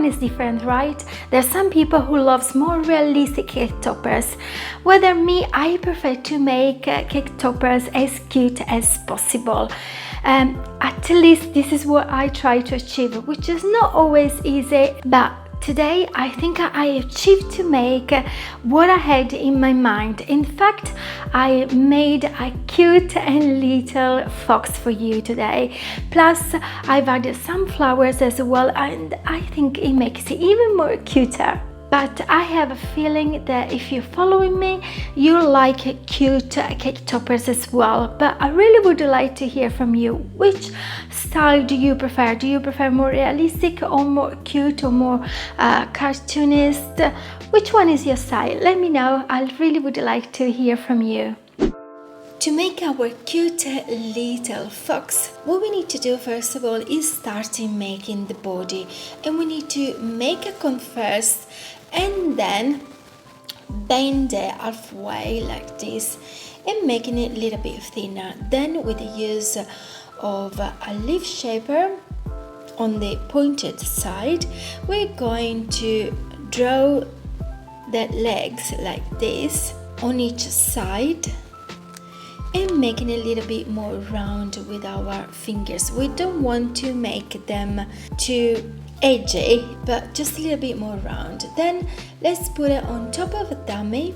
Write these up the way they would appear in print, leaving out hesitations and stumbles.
everyone is different, right? There's some people who loves more realistic cake toppers. Whether me, I prefer to make cake toppers as cute as possible. At least this is what I try to achieve, which is not always easy, but today I think I achieved to make what I had in my mind. In fact, I made a cute and little fox for you today. Plus, I've added some flowers as well, and I think it makes it even more cuter. But I have a feeling that if you're following me, you like cute cake toppers as well. But I really would like to hear from you. Which style do you prefer? Do you prefer more realistic or more cute or more cartoonist? Which one is your style? Let me know. I really would like to hear from you. To make our cute little fox, what we need to do first of all is start making the body, and we need to make a cone first and then bend it halfway like this and making it a little bit thinner. Then with the use of a leaf shaper on the pointed side, we're going to draw the legs like this on each side and making it a little bit more round with our fingers. We don't want to make them too edgy, but just a little bit more round. Then let's put it on top of a dummy,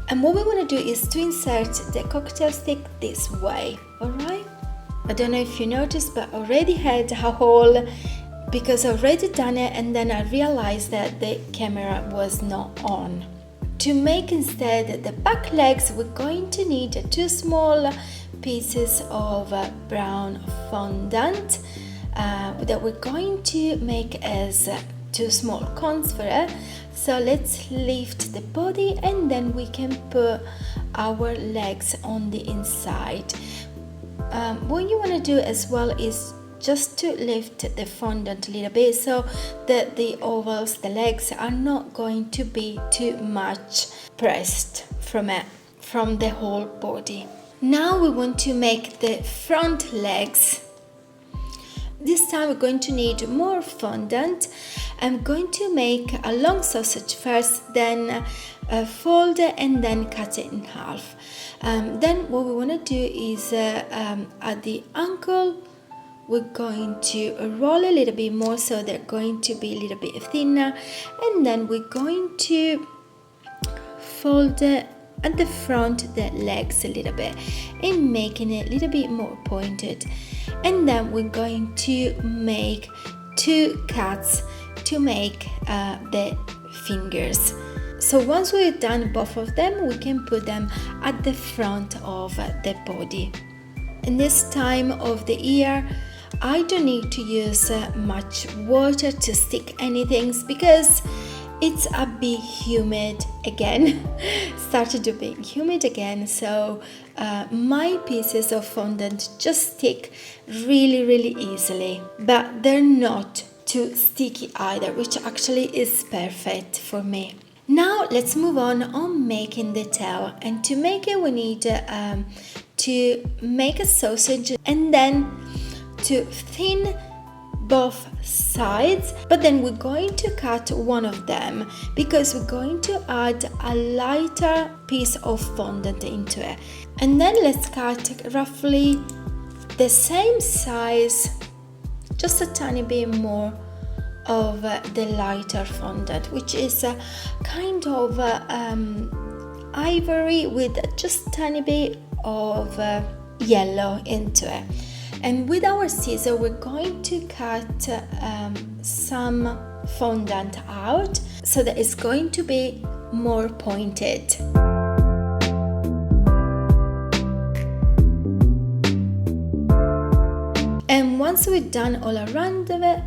and what we want to do is to insert the cocktail stick this way. Alright, I don't know if you noticed, but I already had a hole because I already done it, and then I realized that the camera was not on. To make instead the back legs, we're going to need 2 small pieces of brown fondant that we're going to make as 2 small cones for it. So let's lift the body, and then we can put our legs on the inside. What you want to do as well is just to lift the fondant a little bit so that the ovals, the legs, are not going to be too much pressed from the whole body. Now we want to make the front legs. This time we're going to need more fondant. I'm going to make a long sausage first, then fold it and then cut it in half. Then what we want to do is at the ankle, we're going to roll a little bit more so they're going to be a little bit thinner, and then we're going to fold it at the front, the legs a little bit, and making it a little bit more pointed. And then we're going to make 2 cuts to make the fingers. So once we've done both of them, we can put them at the front of the body. In this time of the year, I don't need to use much water to stick anything because it's a bit humid again. Started to be humid again, so my pieces of fondant just stick really easily, but they're not too sticky either, which actually is perfect for me. Now let's move on making the tail, and to make it we need to make a sausage and then to thin both sides, but then we're going to cut one of them because we're going to add a lighter piece of fondant into it. And then let's cut roughly the same size, just a tiny bit more of the lighter fondant, which is a kind of ivory with just a tiny bit of yellow into it. And with our scissor we're going to cut some fondant out so that it's going to be more pointed. And once we've done all around of it,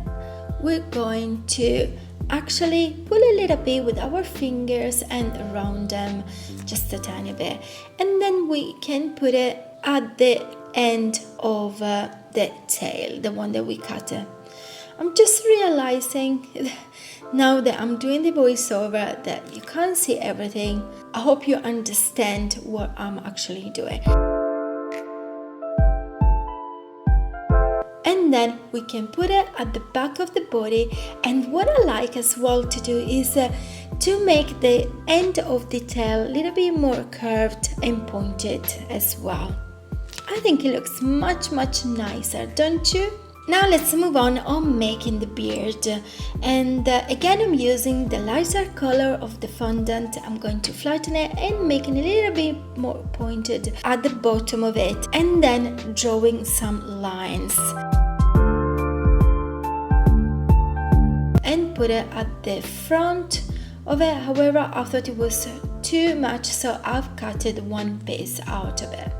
we're going to actually pull a little bit with our fingers and round them just a tiny bit, and then we can put it at the end of the tail, the one that we cut. I'm just realizing now that I'm doing the voiceover that you can't see everything. I hope you understand what I'm actually doing. And then we can put it at the back of the body. And what I like as well to do is to make the end of the tail a little bit more curved and pointed as well. I think it looks much nicer, don't you? Now let's move on making the beard, and again I'm using the lighter color of the fondant. I'm going to flatten it and making a little bit more pointed at the bottom of it, and then drawing some lines and put it at the front of it. However, I thought it was too much, so I've cut one piece out of it.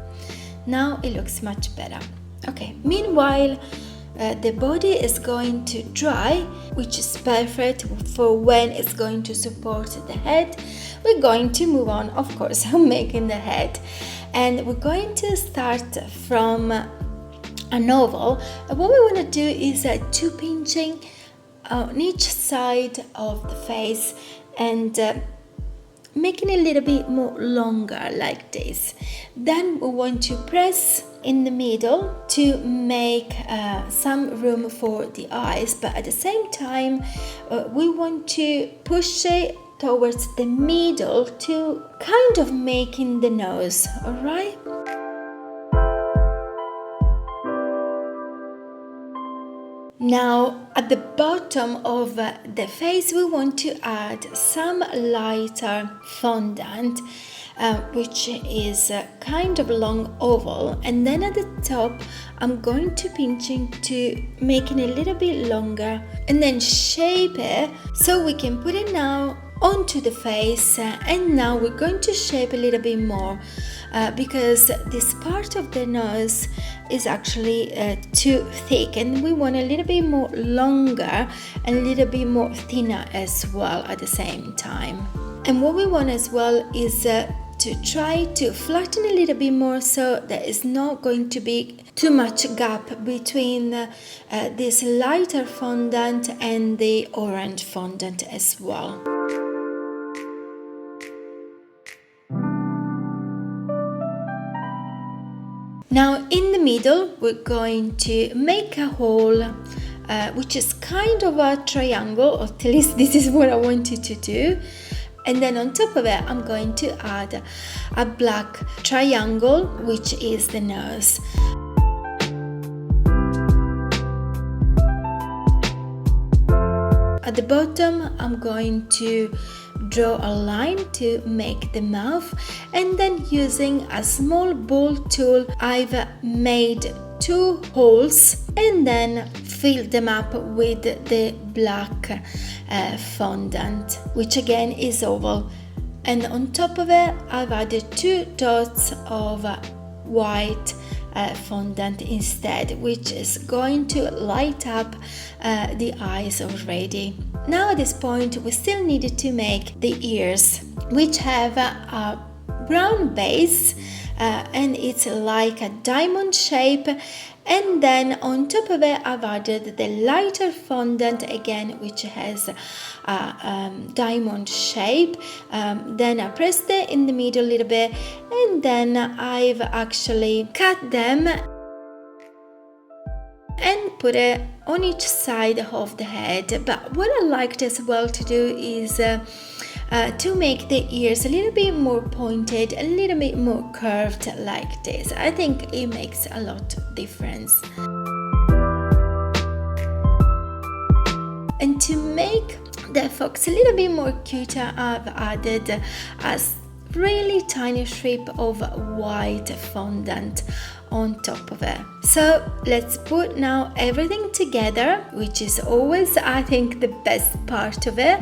Now it looks much better. Okay, meanwhile the body is going to dry, which is perfect for when it's going to support the head. We're going to move on, of course, making the head, and we're going to start from an oval. What we want to do is two pinching on each side of the face and making it a little bit more longer like this. Then we want to press in the middle to make some room for the eyes, but at the same time we want to push it towards the middle to kind of making the nose. All right. Now at the bottom of the face we want to add some lighter fondant, which is kind of long oval, and then at the top I'm going to pinching to making it a little bit longer and then shape it so we can put it now onto the face. And now we're going to shape a little bit more because this part of the nose is actually too thick, and we want a little bit more longer and a little bit more thinner as well at the same time. And what we want as well is to try to flatten a little bit more so there is not going to be too much gap between this lighter fondant and the orange fondant as well. Now in the middle we're going to make a hole which is kind of a triangle, or at least this is what I wanted to do. And then on top of it I'm going to add a black triangle, which is the nose. At the bottom I'm going to draw a line to make the mouth, and then using a small ball tool I've made 2 holes and then fill them up with the black fondant, which again is oval, and on top of it I've added 2 dots of white fondant instead, which is going to light up the eyes already. Now at this point we still needed to make the ears, which have a brown base and it's like a diamond shape, and then on top of it I've added the lighter fondant again, which has a diamond shape. Then I pressed it in the middle a little bit, and then I've actually cut them and put it on each side of the head. But what I liked as well to do is to make the ears a little bit more pointed, a little bit more curved like this. I think it makes a lot of difference. And to make the fox a little bit more cuter, I've added a really tiny strip of white fondant on top of it. So let's put now everything together, which is always, I think, the best part of it.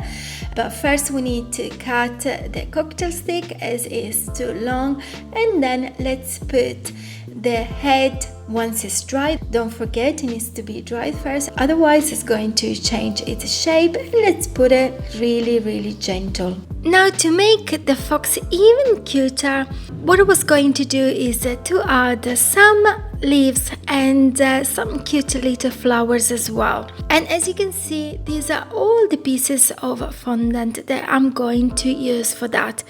But first we need to cut the cocktail stick as it is too long, and then let's put the head once it's dry. Don't forget, it needs to be dried first, otherwise it's going to change its shape. Let's put it really gentle. Now to make the fox even cuter, what I was going to do is to add some leaves and some cute little flowers as well. And as you can see, these are all the pieces of fondant that I'm going to use for that,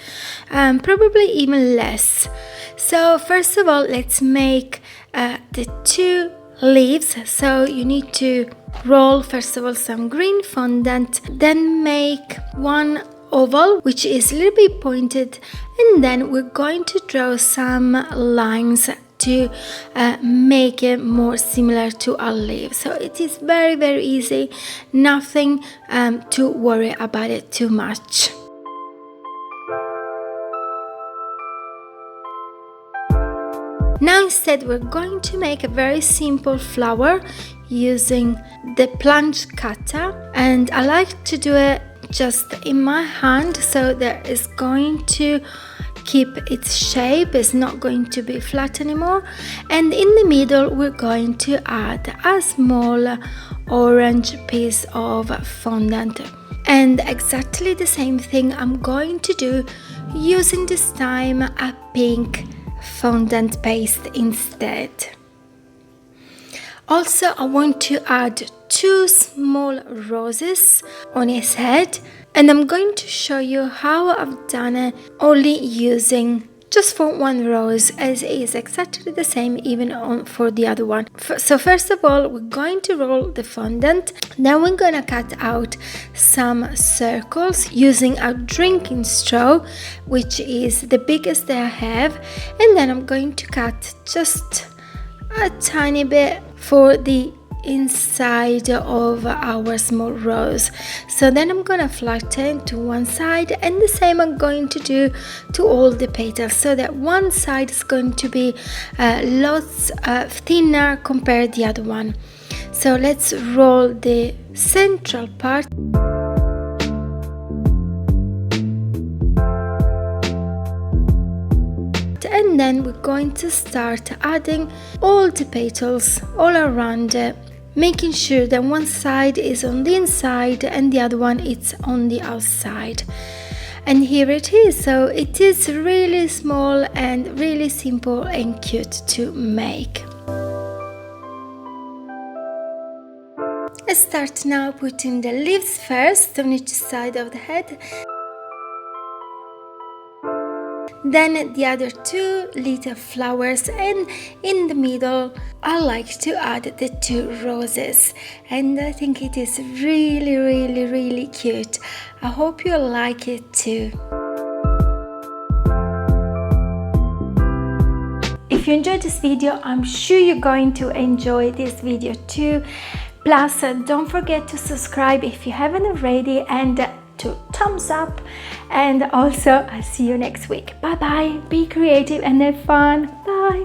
probably even less. So first of all, let's make the 2 leaves. So you need to roll first of all some green fondant, then make one oval which is a little bit pointed, and then we're going to draw some lines to make it more similar to a leaf. So it is very easy, nothing to worry about it too much. Now instead we're going to make a very simple flower using the plunge cutter, and I like to do it just in my hand so that it's going to keep its shape, it's not going to be flat anymore. And in the middle we're going to add a small orange piece of fondant, and exactly the same thing I'm going to do using this time a pink fondant paste instead. Also, I want to add 2 small roses on his head, and I'm going to show you how I've done it only using just for one rose, as it is exactly the same even for the other one. So first of all, we're going to roll the fondant, then we're going to cut out some circles using a drinking straw, which is the biggest that I have, and then I'm going to cut just a tiny bit for the inside of our small rose. So then I'm gonna flatten to one side, and the same I'm going to do to all the petals, so that one side is going to be lots thinner compared to the other one. So let's roll the central part. And then we're going to start adding all the petals all around it, making sure that one side is on the inside and the other one is on the outside. And here it is. So it is really small and really simple and cute to make. Let's start now putting the leaves first on each side of the head. Then the other 2 little flowers, and in the middle I like to add the 2 roses, and I think it is really cute. I hope you like it too. If you enjoyed this video, I'm sure you're going to enjoy this video too. Plus, don't forget to subscribe if you haven't already, and to thumbs up. And also I'll see you next week. Bye bye, be creative and have fun. Bye.